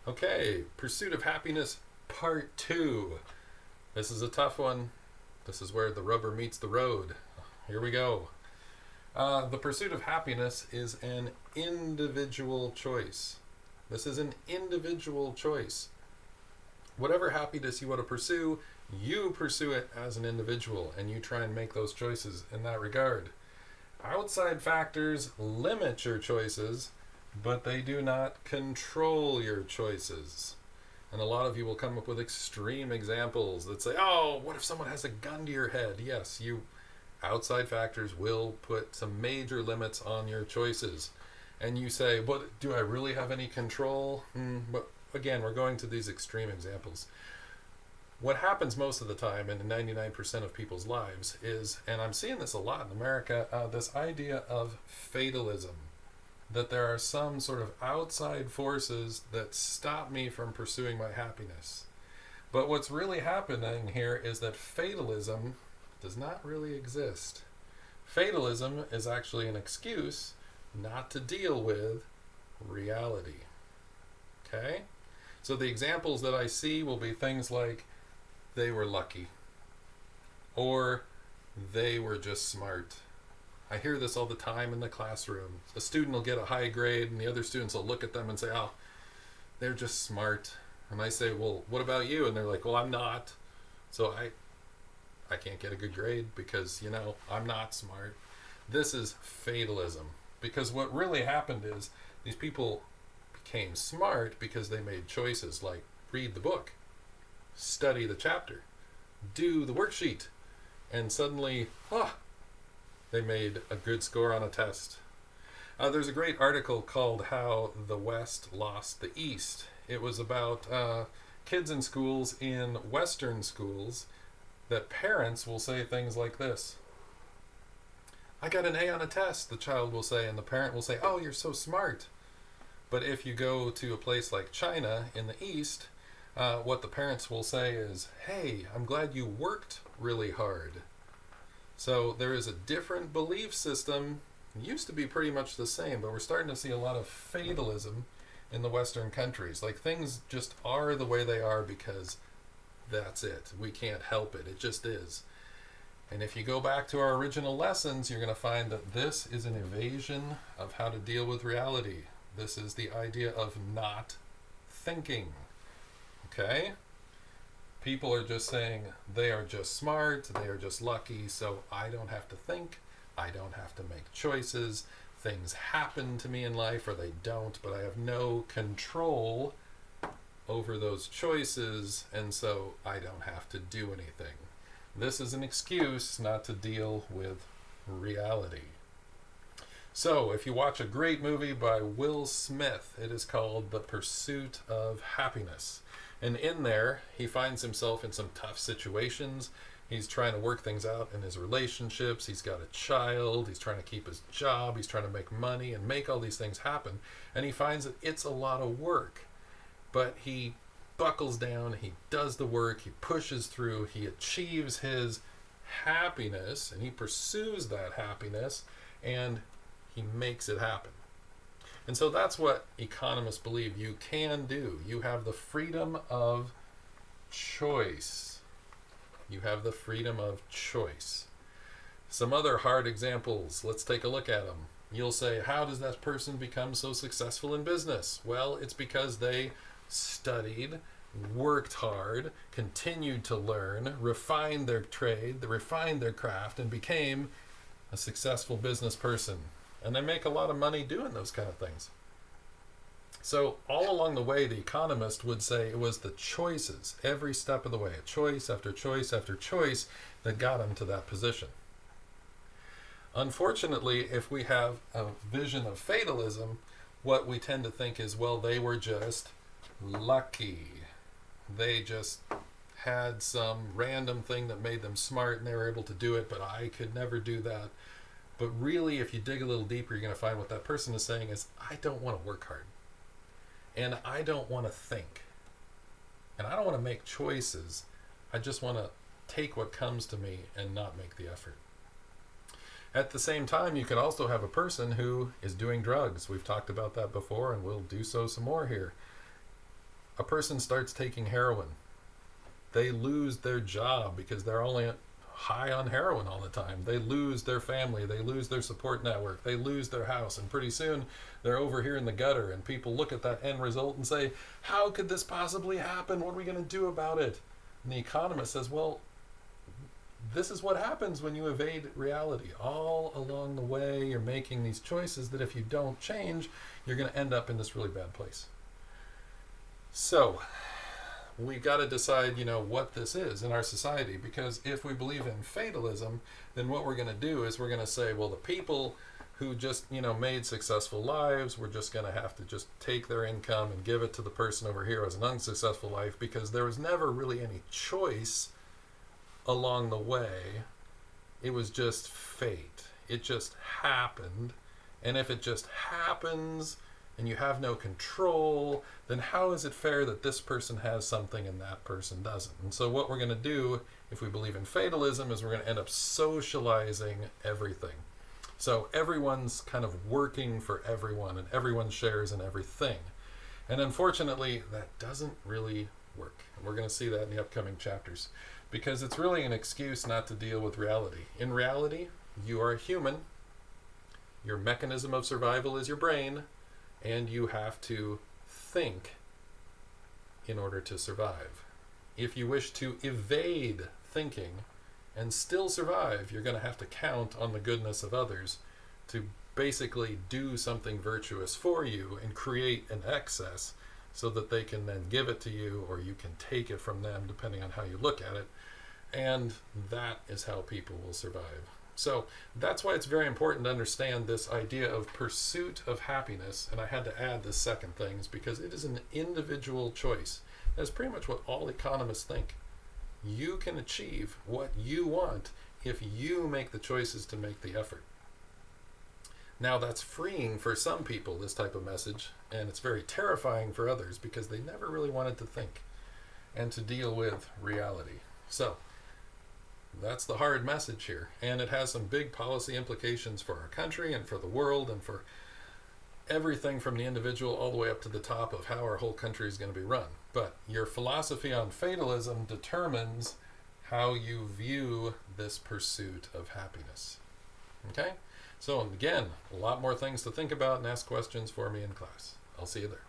Okay, Pursuit of Happiness Part 2. This is a tough one. This is where the rubber meets the road. Here we go. The pursuit of happiness is an individual choice. This is an individual choice. Whatever happiness you want to pursue, you pursue it as an individual, and you try and make those choices in that regard. Outside factors limit your choices, but they do not control your choices. And a lot of you will come up with extreme examples that say, oh, what if someone has a gun to your head? Yes, outside factors will put some major limits on your choices. And you say, but do I really have any control? But again, we're going to these extreme examples. What happens most of the time in 99% of people's lives is, and I'm seeing this a lot in America, this idea of fatalism. That there are some sort of outside forces that stop me from pursuing my happiness. But what's really happening here is that fatalism does not really exist. Fatalism is actually an excuse not to deal with reality. Okay? So the examples that I see will be things like they were lucky, or they were just smart. I hear this all the time in the classroom. A student will get a high grade and the other students will look at them and say, oh, they're just smart. And I say, well, what about you? And they're like, well, I'm not. So I can't get a good grade because, I'm not smart. This is fatalism. Because what really happened is these people became smart because they made choices like read the book, study the chapter, do the worksheet, and suddenly, they made a good score on a test. There's a great article called How the West Lost the East. It was about kids in schools, in Western schools, that parents will say things like this. I got an A on a test, the child will say, and the parent will say, oh, you're so smart. But if you go to a place like China in the East, what the parents will say is, hey, I'm glad you worked really hard. So there is a different belief system. It used to be pretty much the same, but we're starting to see a lot of fatalism in the Western countries. Like things just are the way they are because that's it. We can't help it. It just is. And if you go back to our original lessons, you're going to find that this is an evasion of how to deal with reality. This is the idea of not thinking. Okay? People are just saying they are just smart, they are just lucky, so I don't have to think, I don't have to make choices, things happen to me in life or they don't, but I have no control over those choices, and so I don't have to do anything. This is an excuse not to deal with reality. So, if you watch a great movie by Will Smith, it is called The Pursuit of Happiness. And in there, he finds himself in some tough situations. He's trying to work things out in his relationships. He's got a child. He's trying to keep his job. He's trying to make money and make all these things happen. And he finds that it's a lot of work. But he buckles down. He does the work. He pushes through. He achieves his happiness. And he pursues that happiness. And he makes it happen. And so that's what economists believe you can do. You have the freedom of choice. You have the freedom of choice. Some other hard examples. Let's take a look at them. You'll say, how does that person become so successful in business? Well, it's because they studied, worked hard, continued to learn, refined their trade, refined their craft, and became a successful business person. And they make a lot of money doing those kind of things. So all along the way, the economist would say it was the choices, every step of the way, a choice after choice after choice that got him to that position. Unfortunately, if we have a vision of fatalism, what we tend to think is, well, they were just lucky. They just had some random thing that made them smart and they were able to do it, but I could never do that. But really, if you dig a little deeper, you're going to find what that person is saying is, I don't want to work hard. And I don't want to think. And I don't want to make choices. I just want to take what comes to me and not make the effort. At the same time, you could also have a person who is doing drugs. We've talked about that before, and we'll do so some more here. A person starts taking heroin. They lose their job because they're only high on heroin all the time. They lose their family. They lose their support network. They lose their house. And pretty soon they're over here in the gutter. And people look at that end result and say, how could this possibly happen? What are we going to do about it? And the economist says, well, this is what happens when you evade reality. All along the way, you're making these choices that if you don't change, you're going to end up in this really bad place. So we got to decide, what this is in our society, because if we believe in fatalism, then what we're going to do is we're going to say, well, the people who just, made successful lives, we're just going to have to just take their income and give it to the person over here who has an unsuccessful life, because there was never really any choice along the way. It was just fate. It just happened. And if it just happens and you have no control, then how is it fair that this person has something and that person doesn't? And so what we're going to do, if we believe in fatalism, is we're going to end up socializing everything. So everyone's kind of working for everyone, and everyone shares in everything. And unfortunately, that doesn't really work. And we're going to see that in the upcoming chapters, because it's really an excuse not to deal with reality. In reality, you are a human. Your mechanism of survival is your brain, and you have to think in order to survive. If you wish to evade thinking and still survive, you're going to have to count on the goodness of others to basically do something virtuous for you and create an excess so that they can then give it to you, or you can take it from them, depending on how you look at it. And that is how people will survive. So that's why it's very important to understand this idea of pursuit of happiness. And I had to add this second thing, is because it is an individual choice. That's pretty much what all economists think. You can achieve what you want if you make the choices to make the effort. Now that's freeing for some people, this type of message, and it's very terrifying for others because they never really wanted to think and to deal with reality. So that's the hard message here, and it has some big policy implications for our country and for the world and for everything from the individual all the way up to the top of how our whole country is going to be run. But your philosophy on fatalism determines how you view this pursuit of happiness. Okay? So again, a lot more things to think about, and ask questions for me in class. I'll see you there.